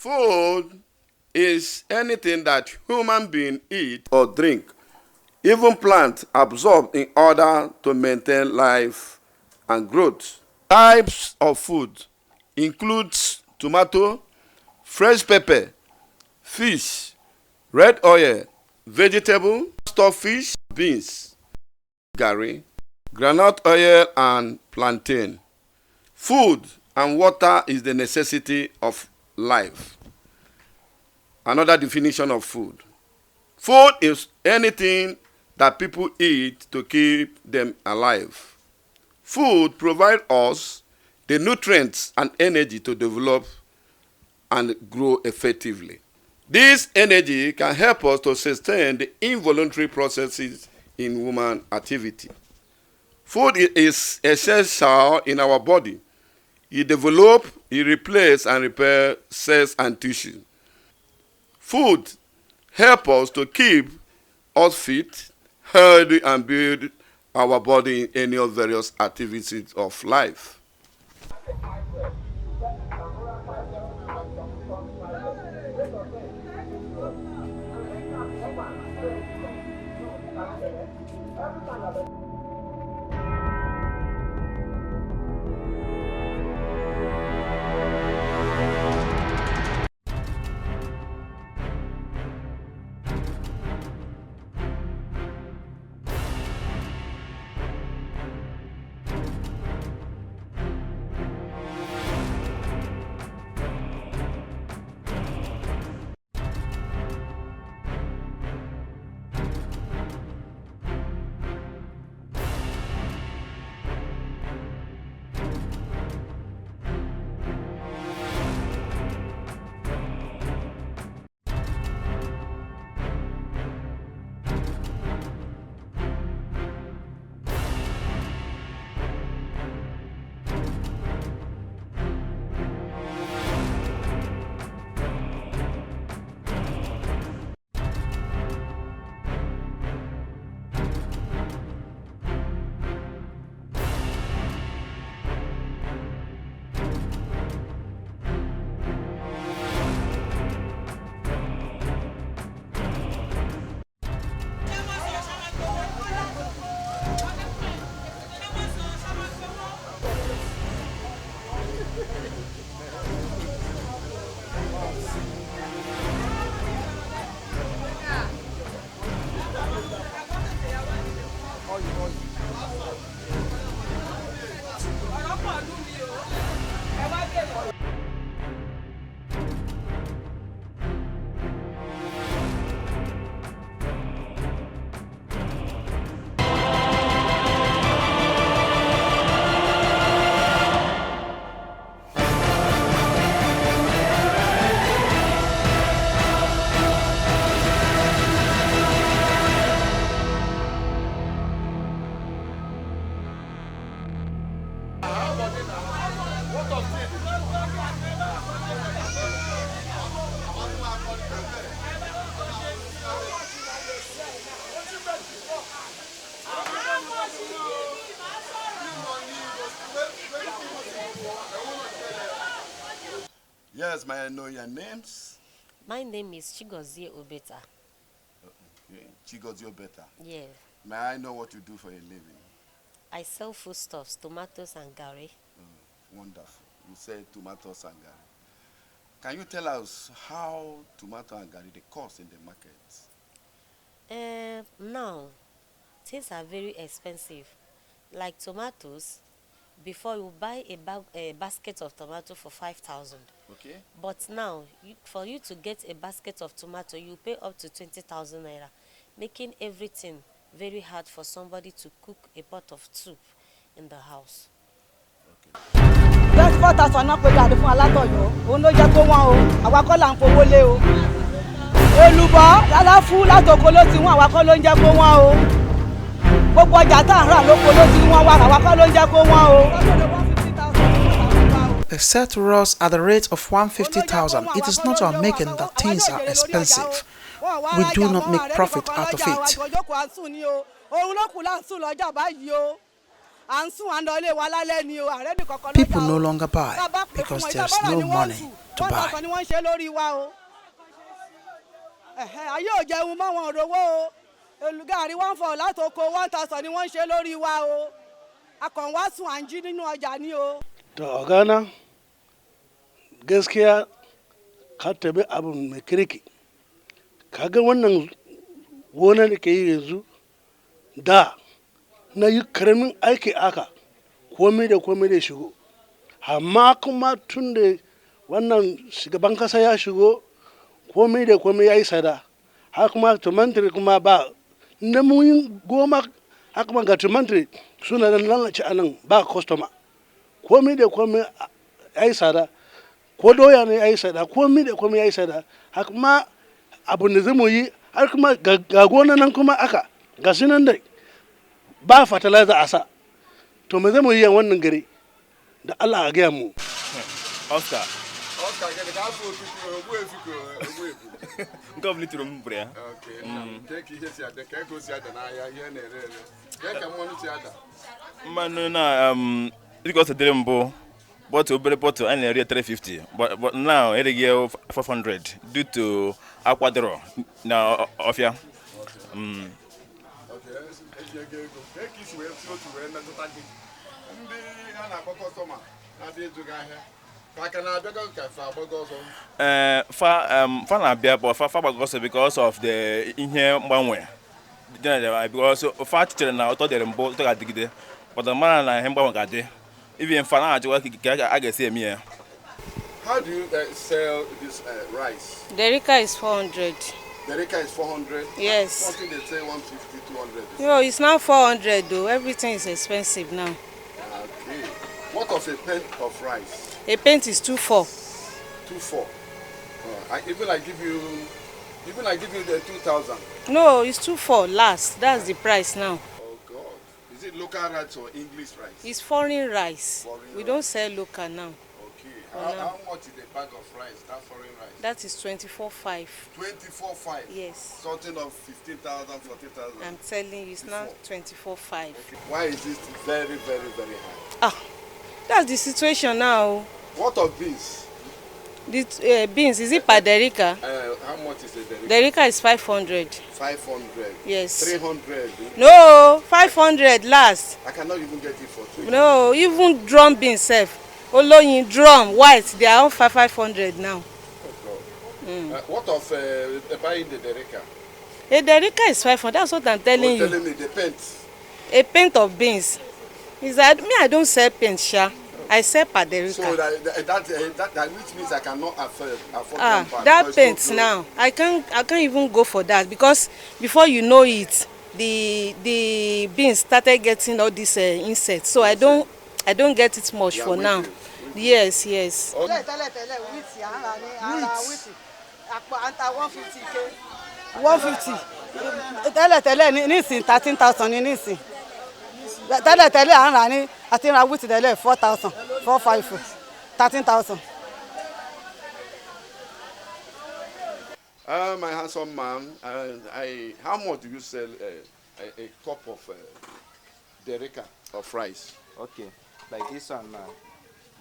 Food is anything that human beings eat or drink, even plants absorb in order to maintain life and growth. Types of food includes tomato, fresh pepper, fish, red oil, vegetable, stockfish, beans, garri, groundnut oil, and plantain. Food and water is the necessity of life. Another definition of food. Food is anything that people eat to keep them alive. Food provides us the nutrients and energy to develop and grow effectively. This energy can help us to sustain the involuntary processes in human activity. Food is essential in our body. It develops, it replaces, and repairs cells and tissue. Food helps us to keep us fit, healthy, and build our body in any of various activities of life. Yes, may I know your names? My name is Chigozie Obeta. Okay. Chigozie Obeta. Yeah. May I know what you do for a living? I sell foodstuffs, tomatoes and garri. Oh, wonderful. You say tomatoes and garri. Can you tell us how tomato and garri they cost in the market? Now, things are very expensive. Like tomatoes, before you buy a basket of tomato for 5,000. Okay. But now, for you to get a basket of tomato, you pay up to 20,000 naira, making everything very hard for somebody to cook a pot of soup in the house. 24,000 náà pé jáde fún alátọ̀yọ́ òun ló jẹ́ kó wọ́n o àwa kọ́ là ń fowó lé o èlùbọ́ láláfú látòkò ló ti wọ́n àwa kọ́ ló ń jẹ́ kó wọ́n o gbogbo ọjà tá à ń rà lóko ló ti wọ́n wá àwa kọ́ ló ń jẹ́ kó wọ́n o. They said to us at the rate of 150,000, it is not our making that things are expensive. We do not make profit out of it. People no longer buy because there's no money. to buy. To Ogana gaskiya ka tabi abin mai kirki. Kaga wannan gona da ke yi yanzu da na yi karamin aiki aka komai da shigo. Amma kuma tun da wannan shugaban kasa ya shigo komai da komai ya yi sada. Har kuma tumatiri kuma ba na mun goma har kuma ga tumatiri suna da lalace anan ba customer. Komai da komai ya yi sada. Ko doya ne ya yi sada komai da komai ya yi sada. Har kuma abin da zamu yi har kuma ga gona nan kuma aka ga sinan da ba fertilizer a sa. To me zamu yi wannan gari da Allah a gaya mu. Oscar. Oscar, get the guy for Go little room prayer. Okay. Take it here, the cake goes here, and I hear Man, it got a dembo. Bottle, bottle, and a 350. But now, it is 400 due to Aquadro. Now, of ya. Fa na-abịa bụ fa gbagọsọ because of the ihe mgbanwe because fa chere na ụtọ dịrị mbụ ụtọ ga-adịgide but mara na ihe mgbanwe ga-adị even fa na-ajụwa ka a ga-esi eme ya. How do you sell this rice? Derica is 400. Derica is 400? Yes. Something they say 150, 200. No, it's now 400 though. Everything is expensive now. Okay. What of a pint of rice? A pint is 2.4. 2.4. Even I give you the 2,000. No, it's 2.4 last. That's the price now. Oh God. Is it local rice or English rice? It's foreign rice. Foreign we rice. don't sell local now. Okay. How much is the bag of rice, that foreign rice? That is 24.5. 24.5? Yes. Something of 15,000, 40,000? I'm telling you, it's now 24.5. Okay. Why is this very, very, very high? That's the situation now. What of beans? The beans, is it per Derica? How much is the Derica? Derica is 500. 500? Yes. 300? No, 500 last. I cannot even get it for 300. No, even drum beans self. Oloyin drum, white, they are all 500 now. Oh God. What of buying the Derica? A Derica is 500, that's what I'm telling you. Telling me the paint? A paint of beans. Is that me? I don't sell paint, sha. I sell per Derica. So that which means I cannot afford that paint now. I can't even go for that because before you know it, the beans started getting all these insects. So I don't get it much for now. Yes. Wheat. 150. Tẹ́lẹ̀ nísìn 13,000 ní nísìn. Tẹ́lẹ̀ à ń rà ní àti ra wheat tẹ́lẹ̀ 4,000, 4,500, 13,000. My handsome man, how much do you sell a cup of Derica of rice? Okay, like this one now,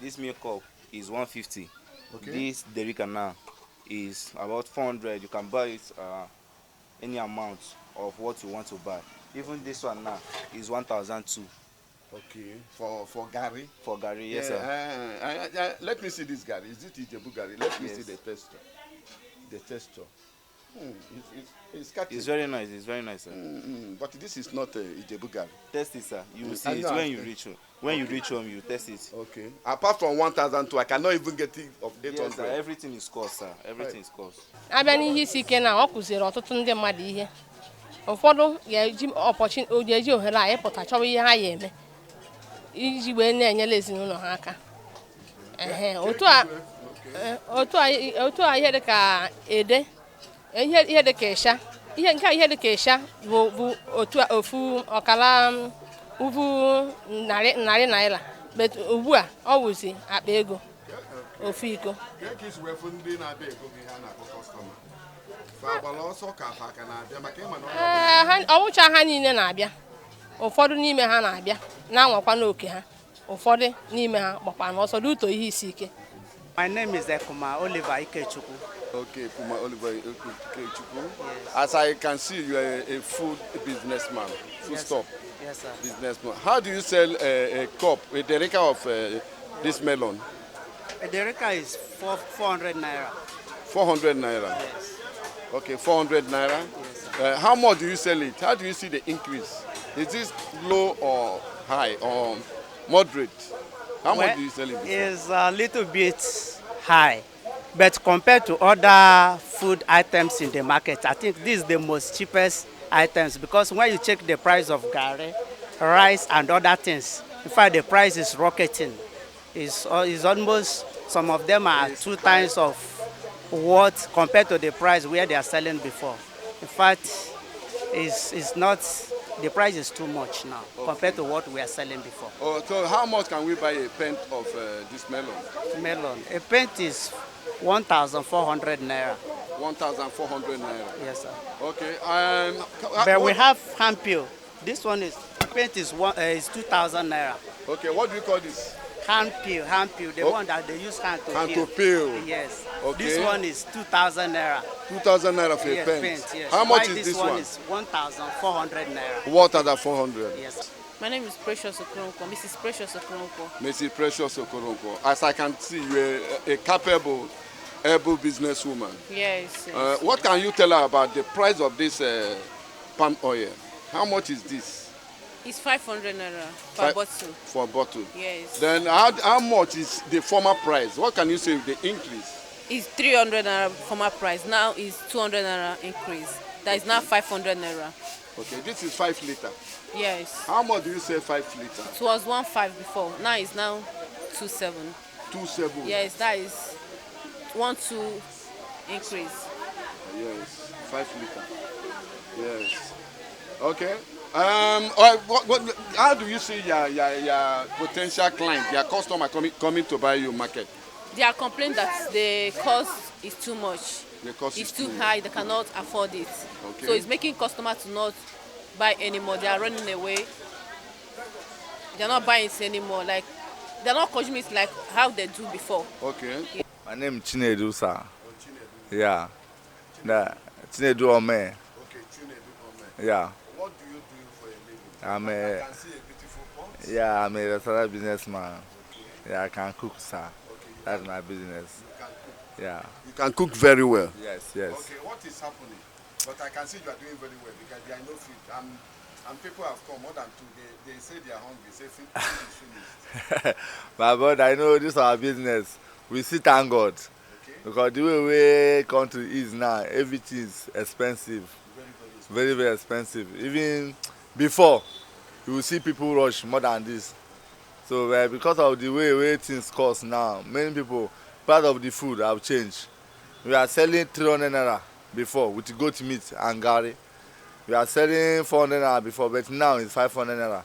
this milk cup is 150. Okay. This Derica now is about 400. You can buy it any amount of what you want to buy. Even this one now is 1,002. Okay, for Gary? For Gary, yes sir. Let me see this Gary. Is it Ijebu Gary? Let me see the texture. The texture. It's catchy. It's very nice, sir. But this is not Ijebu Gary. Test it, sir. You will see it when you reach home. When you reach home, you test it. Okay. Apart from 1,002, I cannot even get it of 800. Yes, sir. Everything is cost, sir. Everything is cost. Abịa n'ihe isi ike na ọ kụziri ọtụtụ ndị mmadụ ihe. Ụfọdụ ga-eji ohere a ịpụta chọwa ihe ha ya eme iji wee na-enyere ezinụlọ ha aka. Otu a ihe dịka ede, ihe dịka ịsha, ihe dịka ịsha bụ ofu ọkala uvu narị naira. But ugbu a ọ wụzi akpa ego ofu iko. Ọwụcha ha niile na-abịa. Ụfọdụ n'ime ha na-abịa na-anwakwa n'oke ha. Ụfọdụ n'ime ha gbakwa n'ọsọ n'uto ihe isi ike. My name is Ekuma Oliver Ikechukwu. Okay, Kuma Oliver Ikechukwu. Yes. As I can see, you are a food businessman, food Yes, stop Yes, sir. businessman. How do you sell a cup, a derica of this melon? A dereka is 400 naira. 400 naira. Yes. Okay, 400 naira. Yes, sir. How much do you sell it? How do you see the increase? Is this low or high or moderate? How much do you sell it before? It's a little bit high, but compared to other food items in the market, I think this is the most cheapest items, because when you check the price of gari, rice and other things, in fact the price is rocketing. It's almost, some of them are 2 times of what compared to the price where they are selling before. In fact, it's not, the price is too much now compared to what we are selling before. Oh, so how much can we buy a pint of this melon? Melon, a pint is 1,400 naira. 1,400 naira. Yes, sir. Okay. But we have hand peel. This one is, pint is 2,000 naira. Okay, what do you call this? Hand peel, the one that they use hand to peel. Hand to peel. Yes. Okay. This one is 2,000 naira. 2,000 naira for Yes, a pint. yes. How much Why is this one? This one is 1,400 naira. 1,400. Yes. My name is Precious Okoronkwo, Mrs. Precious Okoronkwo. Mrs. Precious Okoronkwo. As I can see, you're a capable, able businesswoman. Yes. What can you tell her about the price of this palm oil? How much is this? It's 500 naira per bottle. For a bottle? Yes. Then how much is the former price? What can you say with the increase? It's 300 naira former price. Now it's 200 naira increase. That is now 500 naira. Okay, this is 5 liter. Yes. How much do you say 5 liter? It was 1.5 before. Now it's now 2.7. 2.7? Yes, that is 1.2 increase. Yes, 5 liter. Yes. Okay. How do you see your potential client, your customer coming to buy your market? They are complaining that the cost is too much. The cost it's is too high. They cannot afford it. Okay. So it's making customers to not buy anymore. They are running away. They are not buying it anymore. Like they are not consuming it like how they do before. Okay. Yeah. My name is Chinedu, sir. Yeah. Chinedu Ome. Okay, Chinedu Ome. Yeah. What do you do for a living? I'm I can see a beautiful pot. Yeah, I'm a restaurant businessman. Okay. Yeah, I can cook, sir. Okay, that's my business. You can cook. Yeah. You can cook very well. Yes, yes. Okay, what is happening? But I can see you are doing very well because there are no food. And people have come more than 2. They say they are hungry. Say food is finished. My brother, I know this is our business. We see thank God. Okay. Because the way country is now, everything is expensive. Very, very expensive. Even before, you will see people rush more than this. So because of the way things cost now, many people, part of the food have changed. We are selling 300 naira before with goat meat and gari. We are selling 400 naira before, but now it's 500 naira.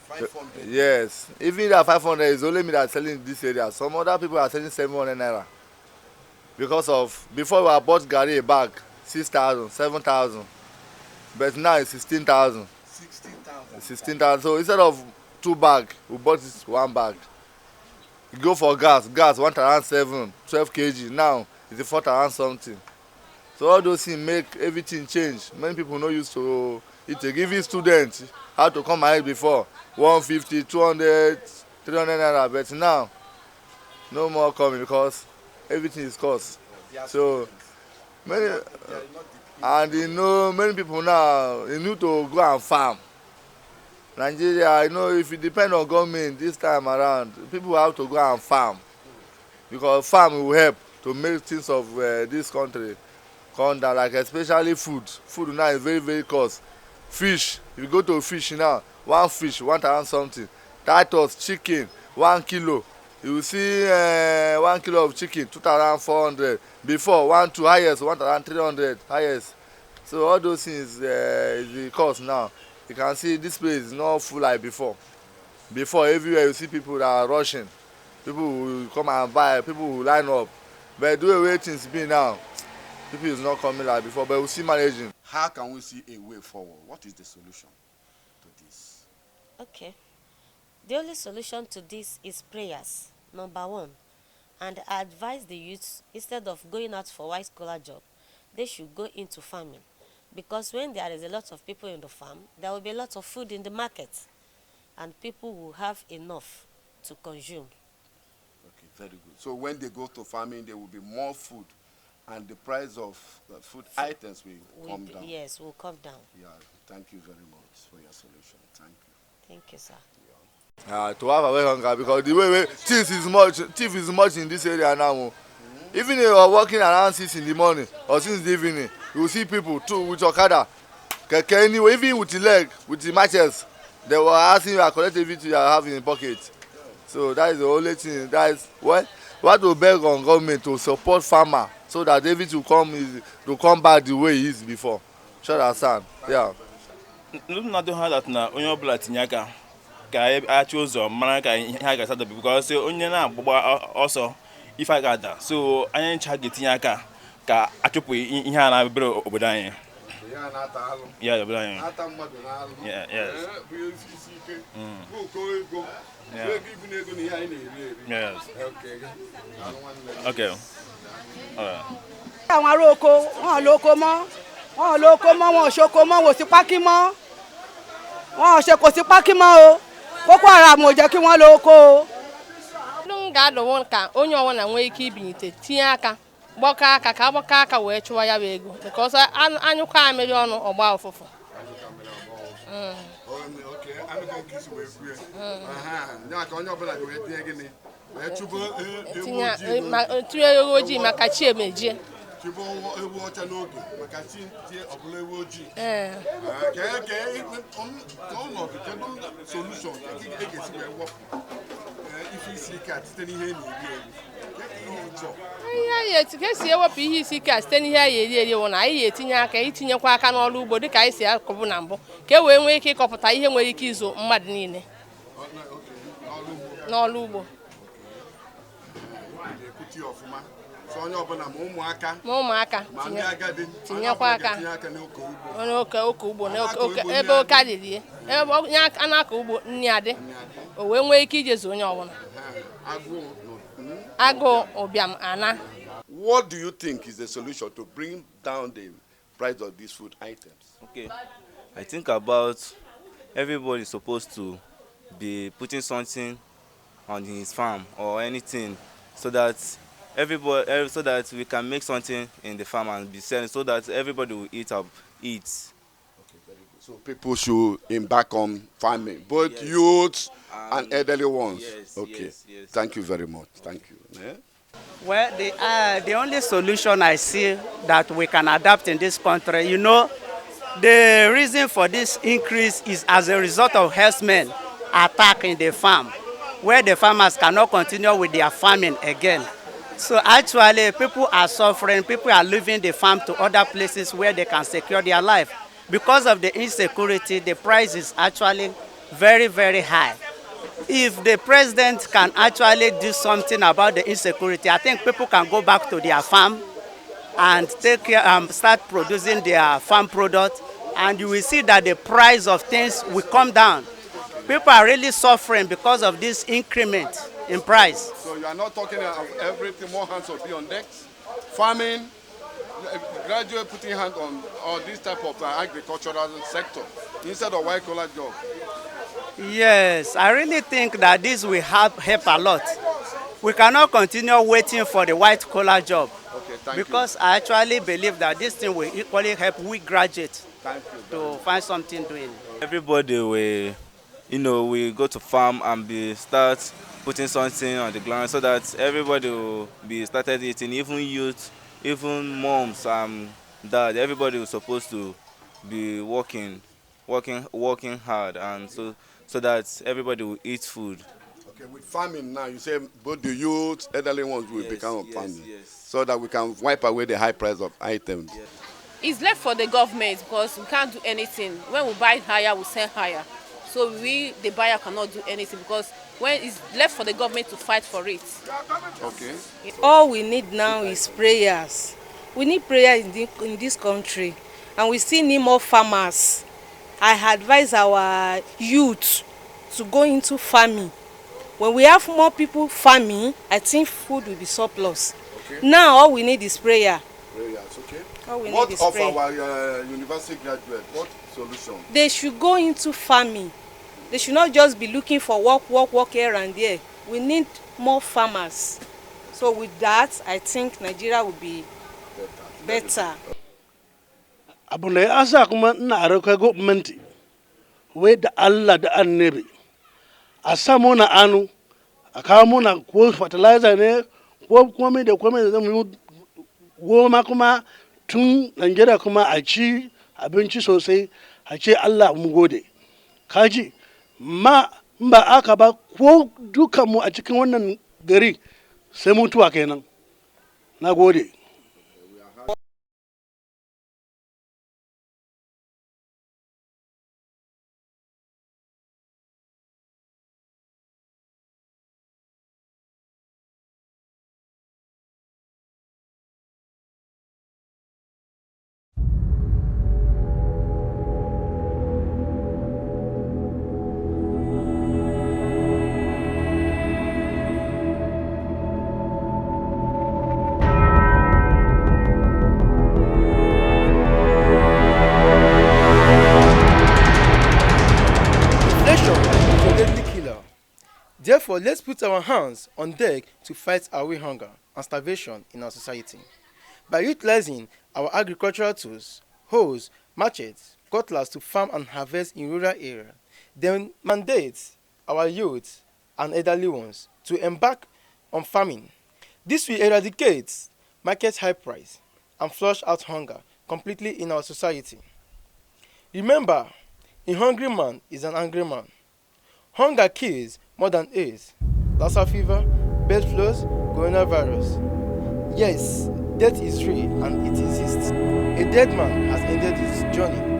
500? Yes. Even that 500 is only me that is selling in this area. Some other people are selling 700 naira. Because of, before we bought gari a bag, 6,000, 7,000. But now it's 16,000. 16,000? 16,000. So instead of 2 bags, we bought this 1 bag. You go for gas 1,007, 12 kg. Now it's 4,000 something. So all those things make everything change. Many people no used to it. Even students how to come ahead before 150, 200, 300 naira. But now no more coming because everything is cost. So many and many people now they need to go and farm. Nigeria, if you depend on government this time around, people have to go and farm because farm will help to make things of this country come down, like especially food. Food now is very, very cost. Fish, if you go to fish now, 1 fish, 1,000 something. Titus, chicken, 1 kilo. You will see 1 kilo of chicken, 2,400. Before, 2 highest, 1,300 highest. So all those things is the cost now. You can see this place is not full like before. Before, everywhere you see people that are rushing. People will come and buy, people will line up. But the way things be now, people is not coming like before, but we'll see managing. How can we see a way forward? What is the solution to this? Okay. The only solution to this is prayers, number 1. And I advise the youths, instead of going out for white collar job, they should go into farming. Because when there is a lot of people in the farm, there will be a lot of food in the market. And people will have enough to consume. Okay, very good. So when they go to farming, there will be more food, and the price of food items will come down. Yes, will come down. Yeah, thank you very much for your solution. Thank you. Thank you, sir. To have away hunger, because the way thief is much in this area now. Even if you are working around 6 in the morning or 6 in the evening, you will see people too with okada, keke anyway, even with the leg, with the matches, they were asking you to collect everything you have in the pocket. So that is the only thing. That is what to beg on government to support farmer so that everything will come back the way it is before. Sure, understand? Yeah. Not to have that na onye ọbụla tinye aka ka achị ụzọ mara ka ihe a ga-asada because onye na-agbagba ọsọ ife a ga-ada, so anyị ncha ga-etinye aka ka achụpụ ihe a na-abịara obodo anyị. Yeah, obodo anyị. Yeah, yes. Yes. Okay. All right. Àwọn ará oko wọn lóko mọ́ wọn ṣoko mọ́ wò sí pákí mọ́ wọn ṣe kò sí pákí mọ́ o Boko Haram ò jẹ́ kí wọ́n lóko o. Ndị ga-adọwọ ka onye ọwụna nwee ike ibinite tinye aka gbakọ aka ka agbakọ aka wee chụwa ya bụ ego because anyụkọ amịrị ọnụ ọgba ụfụfụ. Tinye ego ojii maka chi emejie. Esi ewepụ ihe isi ike site n'ihe a eri wụ na anyị etinye aka itinyekwa aka n'ọrụ ugbo dịka anyị si akọbụ na mbụ ka e wee nwee ike ịkọpụta ihe nwere ike izo mmadụ niile n'ọrụ ugbo. Onye ọbụla ma ụmụaka tinyekwa aka n'oke ugbo ebe oke adịrị ebe onye aka na-akọ ugbo nri adị o wee nwee ike ijezu onye ọbụla agụụ ụbịam ana. What do you think is the solution to bring down the price of these food items? Okay, I think about everybody supposed to be putting something on his farm or anything so that so that we can make something in the farm and be selling so that everybody will eat. Okay, very good. So people should embark on farming, both youths and elderly ones. Yes, okay. Yes. Thank you very much. Thank you. Yeah? Well, the only solution I see that we can adapt in this country, the reason for this increase is as a result of herdsmen attacking the farm, where the farmers cannot continue with their farming again. So actually, people are suffering. People are leaving the farm to other places where they can secure their life. Because of the insecurity, the price is actually very, very high. If the president can actually do something about the insecurity, I think people can go back to their farm and start producing their farm products, and you will see that the price of things will come down. People are really suffering because of this increment in price. So you are not talking of everything, more hands will be on deck. Farming, gradually putting hands on all this type of agricultural sector instead of white collar job. Yes, I really think that this will help a lot. We cannot continue waiting for the white collar job. Okay, because I actually believe that this thing will equally help we graduates to find something doing. Everybody will, we go to farm and start putting something on the ground so that everybody will be started eating, even youth, even moms and dad. Everybody was supposed to be working hard, and so that everybody will eat food. Okay, with farming now, you say both the youth, elderly ones will become farming, so that we can wipe away the high price of items. Yes. It's left for the government because we can't do anything. When we buy higher, we sell higher. So the buyer cannot do anything because when it's left for the government to fight for it. Okay. All we need now is prayers. We need prayer in this country, and we still need more farmers. I advise our youth to go into farming When we have more people farming, I think food will be surplus. Okay. Now all we need is prayer. Prayers, okay. All we What need is of prayer. our university graduates? What solution? They should go into farming. They should not just be looking for work here and there. We need more farmers. So with that, I think Nigeria will be better. Abun da ya asa kuma ina harkar gwamnati wai da Allah da annabi a sa muna anu a kawo muna ko fertilizer ne ko komai da komai da zamu yi goma kuma tun Najeriya kuma a ci abinci sosai a ce Allah mu gode kaji ma in ba aka ba ko dukanmu a cikin wannan gari sai mutuwa kenan na gode. Therefore, let's put our hands on deck to fight away hunger and starvation in our society. By utilizing our agricultural tools, hoes, machetes, cutlass to farm and harvest in rural areas, then mandate our youth and elderly ones to embark on farming. This will eradicate market high price and flush out hunger completely in our society. Remember, a hungry man is an angry man. Hunger kills more than AIDS, Lassa fever, bird flus, coronavirus. Yes, death is real and it exists. A dead man has ended his journey